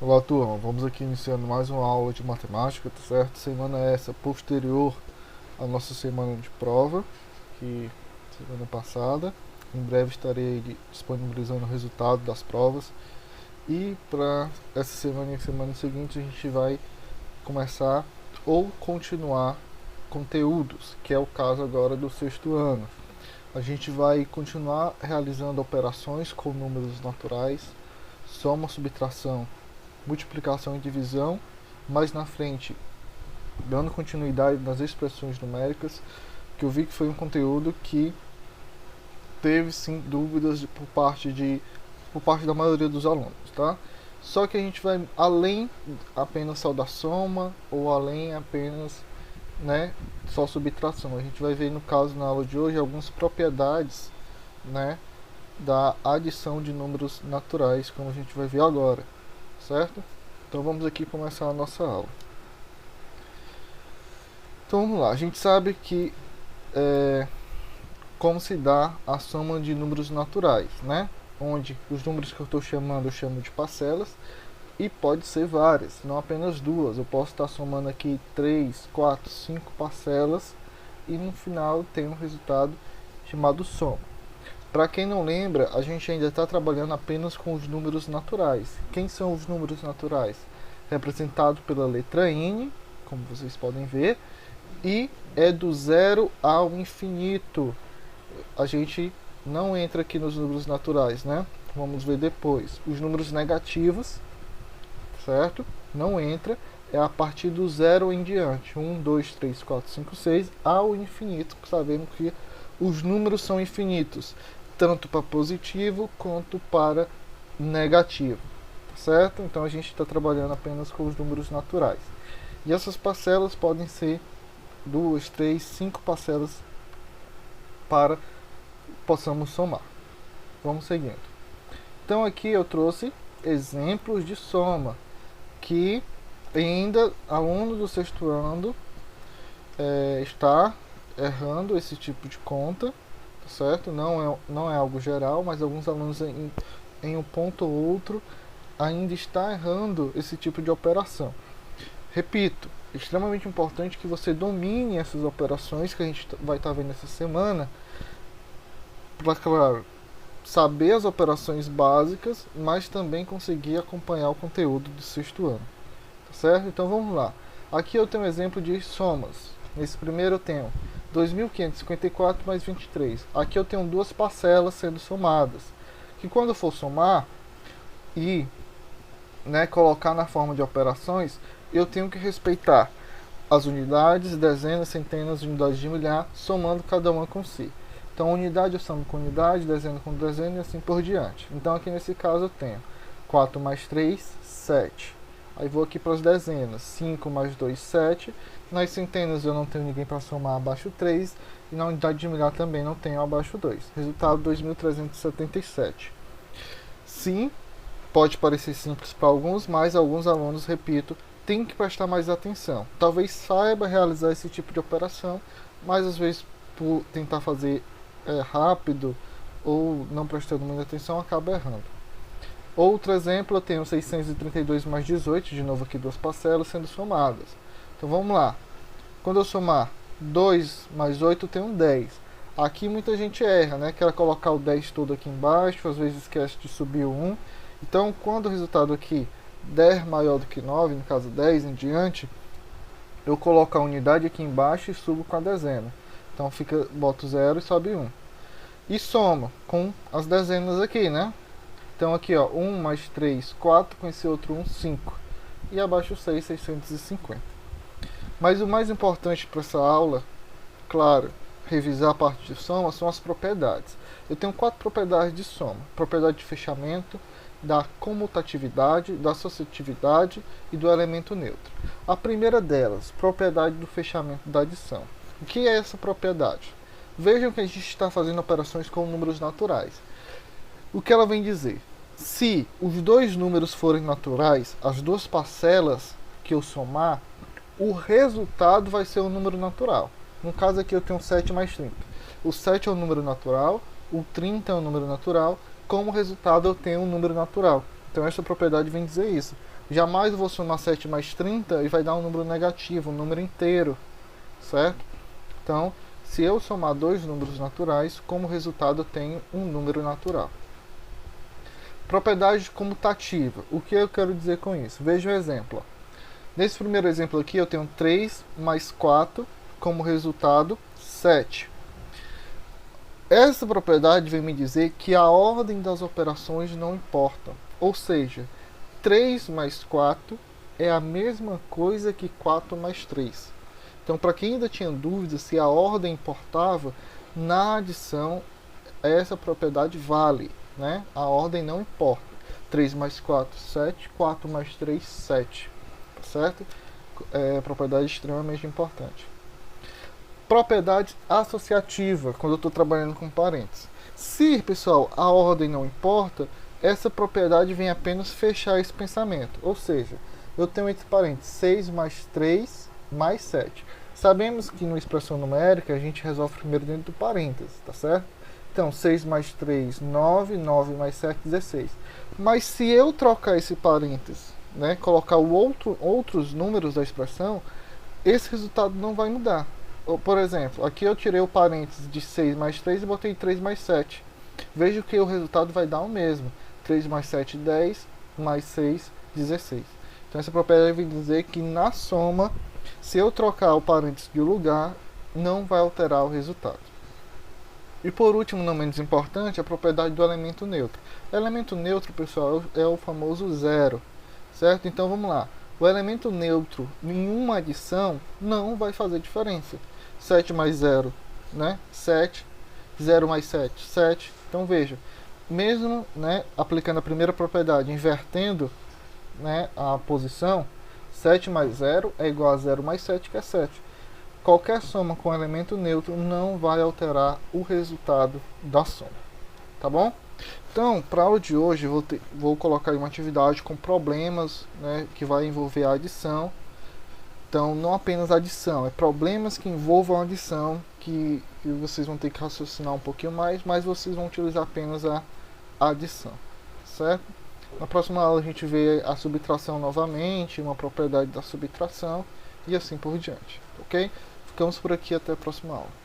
Olá, turma. Vamos aqui iniciando mais uma aula de matemática, tá certo? Semana essa posterior à nossa semana de prova, que semana passada. Em breve estarei disponibilizando o resultado das provas. E para essa semana e semana seguinte a gente vai começar ou continuar conteúdos, que é o caso agora do sexto ano. A gente vai continuar realizando operações com números naturais, soma, subtração, multiplicação e divisão, mais na frente, dando continuidade nas expressões numéricas, que eu vi que foi um conteúdo que teve sim dúvidas por parte da maioria dos alunos, tá? Só que a gente vai além apenas só da soma ou além apenas, né, só subtração. A gente vai ver no caso na aula de hoje algumas propriedades, né, da adição de números naturais, como a gente vai ver agora, certo? Então vamos aqui começar a nossa aula. Então vamos lá, a gente sabe que como se dá a soma de números naturais, né? Onde os números que eu chamo de parcelas, e pode ser várias, não apenas duas. Eu posso estar somando aqui 3, 4, 5 parcelas e no final tem um resultado chamado soma. Para quem não lembra, a gente ainda está trabalhando apenas com os números naturais. Quem são os números naturais? Representado pela letra N, como vocês podem ver, e é do zero ao infinito. A gente não entra aqui nos números naturais, né? Vamos ver depois. Os números negativos, certo? Não entra, é a partir do zero em diante. 1, 2, 3, 4, 5, 6, ao infinito, sabendo que os números são infinitos, tanto para positivo quanto para negativo, certo? Então a gente está trabalhando apenas com os números naturais. E essas parcelas podem ser 2, 3, 5 parcelas para possamos somar. Vamos seguindo. Então aqui eu trouxe exemplos de soma que ainda aluno do sexto ano está errando esse tipo de conta, certo? Não é algo geral, mas alguns alunos em um ponto ou outro ainda está errando esse tipo de operação. Repito, extremamente importante que você domine essas operações que a gente vai estar vendo essa semana, para, claro, saber as operações básicas, mas também conseguir acompanhar o conteúdo do sexto ano, tá certo? Então vamos lá. Aqui eu tenho um exemplo de somas. Nesse primeiro eu tenho 2.554 mais 23. Aqui eu tenho duas parcelas sendo somadas, que quando eu for somar e, né, colocar na forma de operações, eu tenho que respeitar as unidades, dezenas, centenas, unidades de milhar, somando cada uma com si. Então unidade eu somo com unidade, dezena com dezena e assim por diante. Então aqui nesse caso eu tenho 4 mais 3, 7. Aí vou aqui para as dezenas, 5 mais 2, 7. Nas centenas eu não tenho ninguém para somar abaixo 3. E na unidade de milhar também não tenho abaixo 2. Resultado 2.377. Sim, pode parecer simples para alguns, mas alguns alunos, repito, têm que prestar mais atenção. Talvez saiba realizar esse tipo de operação, mas às vezes por tentar fazer rápido ou não prestando muita atenção, acaba errando. Outro exemplo, eu tenho 632 mais 18, de novo aqui duas parcelas sendo somadas. Então vamos lá. Quando eu somar 2 mais 8, eu tenho 10. Aqui muita gente erra, né? Quer colocar o 10 todo aqui embaixo, às vezes esquece de subir o 1. Então quando o resultado aqui der maior do que 9, no caso 10 em diante, eu coloco a unidade aqui embaixo e subo com a dezena. Então boto 0 e sobe 1. E soma com as dezenas aqui, né? Então aqui, ó, 1 mais 3, 4, com esse outro 1, 5. E abaixo 6, 650. Mas o mais importante para essa aula, claro, revisar a parte de soma, são as propriedades. Eu tenho 4 propriedades de soma. Propriedade de fechamento, da comutatividade, da associatividade e do elemento neutro. A primeira delas, propriedade do fechamento da adição. O que é essa propriedade? Vejam que a gente está fazendo operações com números naturais. O que ela vem dizer? Se os dois números forem naturais, as duas parcelas que eu somar, o resultado vai ser um número natural. No caso aqui eu tenho 7 mais 30. O 7 é um número natural, o 30 é um número natural, como resultado eu tenho um número natural. Então essa propriedade vem dizer isso. Jamais eu vou somar 7 mais 30 e vai dar um número negativo, um número inteiro, certo? Então, se eu somar dois números naturais, como resultado eu tenho um número natural. Propriedade comutativa. O que eu quero dizer com isso? Veja o exemplo. Nesse primeiro exemplo aqui eu tenho 3 mais 4, como resultado 7. Essa propriedade vem me dizer que a ordem das operações não importa. Ou seja, 3 mais 4 é a mesma coisa que 4 mais 3. Então, para quem ainda tinha dúvida se a ordem importava, na adição essa propriedade vale, né? A ordem não importa. 3 mais 4, 7. 4 mais 3, 7. Tá certo? É propriedade extremamente importante. Propriedade associativa, quando eu estou trabalhando com parênteses. Se, pessoal, a ordem não importa, essa propriedade vem apenas fechar esse pensamento. Ou seja, eu tenho entre parênteses 6 mais 3 mais 7. Sabemos que na expressão numérica a gente resolve primeiro dentro do parênteses, tá certo? Então, 6 mais 3, 9, 9 mais 7, 16. Mas se eu trocar esse parênteses, né, colocar outros números da expressão, esse resultado não vai mudar. Por exemplo, aqui eu tirei o parênteses de 6 mais 3 e botei 3 mais 7. Vejo que o resultado vai dar o mesmo. 3 mais 7, 10, mais 6, 16. Então essa propriedade vai dizer que na soma, se eu trocar o parênteses de lugar, não vai alterar o resultado. E por último, não menos importante, a propriedade do elemento neutro. O elemento neutro, pessoal, é o famoso zero, certo? Então vamos lá. O elemento neutro em uma adição não vai fazer diferença. 7 mais 0, né? 7. 0 mais 7, 7. Então veja, mesmo, né, aplicando a primeira propriedade, invertendo, né, a posição, 7 mais 0 é igual a 0 mais 7, que é 7. Qualquer soma com elemento neutro não vai alterar o resultado da soma. Tá bom? Então, para a aula de hoje, vou colocar aí uma atividade com problemas, né, que vai envolver a adição. Então, não apenas adição, é problemas que envolvam a adição, que vocês vão ter que raciocinar um pouquinho mais, mas vocês vão utilizar apenas a adição, certo? Na próxima aula a gente vê a subtração novamente, uma propriedade da subtração e assim por diante, ok? Ficamos por aqui, até a próxima aula.